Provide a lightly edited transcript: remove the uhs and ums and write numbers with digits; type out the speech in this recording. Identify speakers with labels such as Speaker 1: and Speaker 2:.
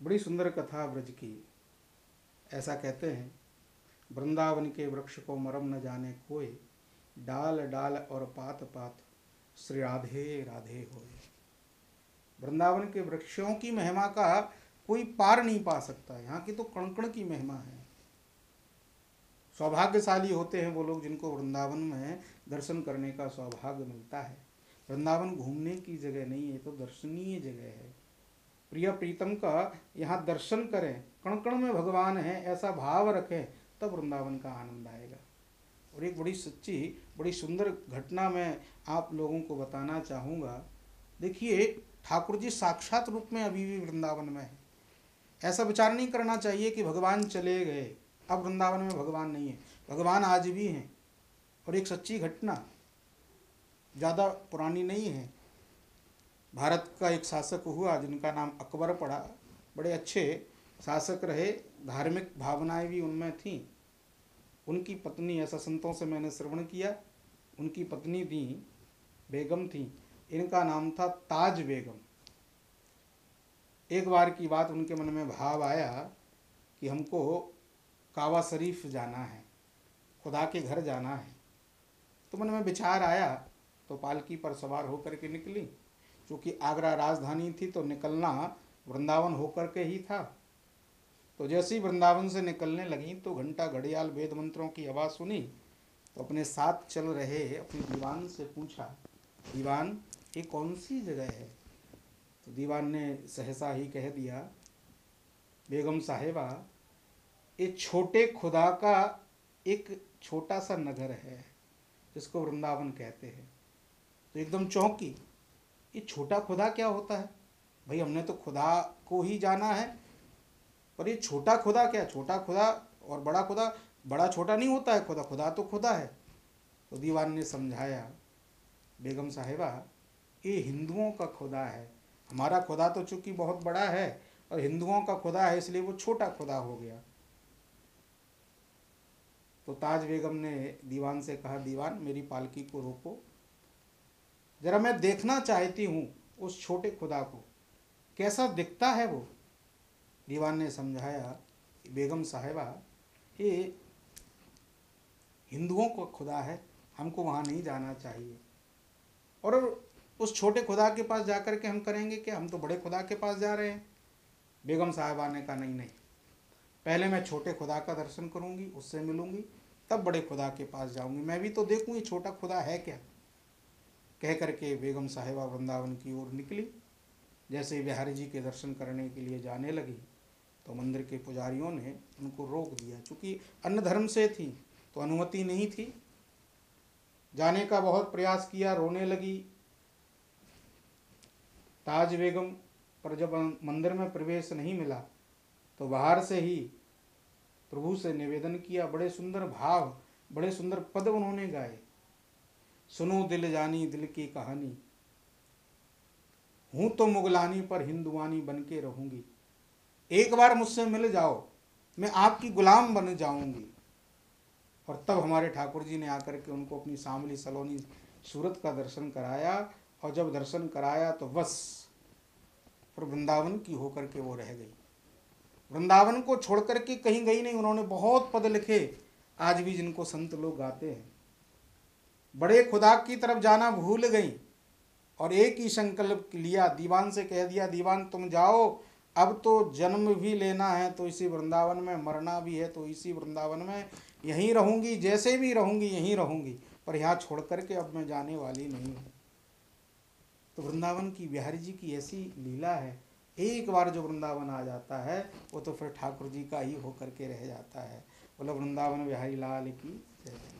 Speaker 1: बड़ी सुंदर कथा ब्रज की। ऐसा कहते हैं, वृंदावन के वृक्ष को मरम न जाने कोई, डाल डाल और पात पात श्री राधे राधे होए। वृंदावन के वृक्षों की महिमा का कोई पार नहीं पा सकता। यहाँ की तो कण कण की महिमा है। सौभाग्यशाली होते हैं वो लोग जिनको वृंदावन में दर्शन करने का सौभाग्य मिलता है। वृंदावन घूमने की जगह नहीं है, तो दर्शनीय जगह है। प्रिय प्रीतम का यहाँ दर्शन करें, कण कण में भगवान है ऐसा भाव रखें, तब वृंदावन का आनंद आएगा। और एक बड़ी सच्ची बड़ी सुंदर घटना मैं आप लोगों को बताना चाहूँगा। देखिए, ठाकुर जी साक्षात रूप में अभी भी वृंदावन में है। ऐसा विचार नहीं करना चाहिए कि भगवान चले गए, अब वृंदावन में भगवान नहीं है। भगवान आज भी हैं। और एक सच्ची घटना, ज़्यादा पुरानी नहीं है। भारत का एक शासक हुआ जिनका नाम अकबर पड़ा। बड़े अच्छे शासक रहे, धार्मिक भावनाएं भी उनमें थीं। उनकी पत्नी, ऐसा संतों से मैंने श्रवण किया, उनकी पत्नी थी, बेगम थी, इनका नाम था ताज बेगम। एक बार की बात, उनके मन में भाव आया कि हमको कावा शरीफ जाना है, खुदा के घर जाना है। तो मन में विचार आया, तो पालकी पर सवार होकर के निकली। क्योंकि आगरा राजधानी थी तो निकलना वृंदावन होकर के ही था। तो जैसे ही वृंदावन से निकलने लगी तो घंटा घड़ियाल वेद मंत्रों की आवाज़ सुनी। तो अपने साथ चल रहे अपने दीवान से पूछा, दीवान ये कौन सी जगह है? तो दीवान ने सहसा ही कह दिया, बेगम साहिबा ये छोटे खुदा का एक छोटा सा नगर है जिसको वृंदावन कहते हैं। तो एकदम चौंकी, ये छोटा खुदा क्या होता है? भाई हमने तो खुदा को ही जाना है, पर ये छोटा खुदा क्या? छोटा खुदा और बड़ा खुदा, बड़ा छोटा नहीं होता है खुदा, खुदा तो खुदा है। तो दीवान ने समझाया, बेगम साहिबा ये हिंदुओं का खुदा है, हमारा खुदा तो चूंकि बहुत बड़ा है और हिंदुओं का खुदा है इसलिए वो छोटा खुदा हो गया। तो ताज बेगम ने दीवान से कहा, दीवान मेरी पालकी को रोको, जरा मैं देखना चाहती हूँ उस छोटे खुदा को, कैसा दिखता है वो। दीवान ने समझाया, बेगम साहिबा ये हिंदुओं का खुदा है, हमको वहाँ नहीं जाना चाहिए। और उस छोटे खुदा के पास जाकर के हम करेंगे क्या? हम तो बड़े खुदा के पास जा रहे हैं। बेगम साहिबा ने कहा, नहीं नहीं, पहले मैं छोटे खुदा का दर्शन करूंगी, उससे मिलूंगी, तब बड़े खुदा के पास जाऊंगी। मैं भी तो देखूँ ये छोटा खुदा है क्या। कह करके बेगम साहिबा वृंदावन की ओर निकली। जैसे ही बिहारी जी के दर्शन करने के लिए जाने लगी तो मंदिर के पुजारियों ने उनको रोक दिया। चूँकि अन्य धर्म से थी तो अनुमति नहीं थी। जाने का बहुत प्रयास किया, रोने लगी ताज बेगम, पर जब मंदिर में प्रवेश नहीं मिला तो बाहर से ही प्रभु से निवेदन किया। बड़े सुंदर भाव, बड़े सुंदर पद उन्होंने गाए। सुनो दिल जानी दिल की कहानी, हूं तो मुगलानी पर हिंदुआनी बन के रहूंगी। एक बार मुझसे मिल जाओ, मैं आपकी गुलाम बन जाऊंगी। और तब हमारे ठाकुर जी ने आकर के उनको अपनी सांवली सलोनी सूरत का दर्शन कराया। और जब दर्शन कराया तो बस फिर वृंदावन की होकर के वो रह गई। वृंदावन को छोड़ करके कहीं गई नहीं। उन्होंने बहुत पद लिखे, आज भी जिनको संत लोग गाते हैं। बड़े खुदा की तरफ जाना भूल गई और एक ही संकल्प लिया, दीवान से कह दिया, दीवान तुम जाओ, अब तो जन्म भी लेना है तो इसी वृंदावन में, मरना भी है तो इसी वृंदावन में, यहीं रहूंगी, जैसे भी रहूंगी यहीं रहूंगी, पर यहाँ छोड़ करके अब मैं जाने वाली नहीं हूँ। तो वृंदावन की बिहारी जी की ऐसी लीला है। एक बार जो वृंदावन आ जाता है वो तो फिर ठाकुर जी का ही होकर के रह जाता है। बोलो वृंदावन बिहारी लाल की जय।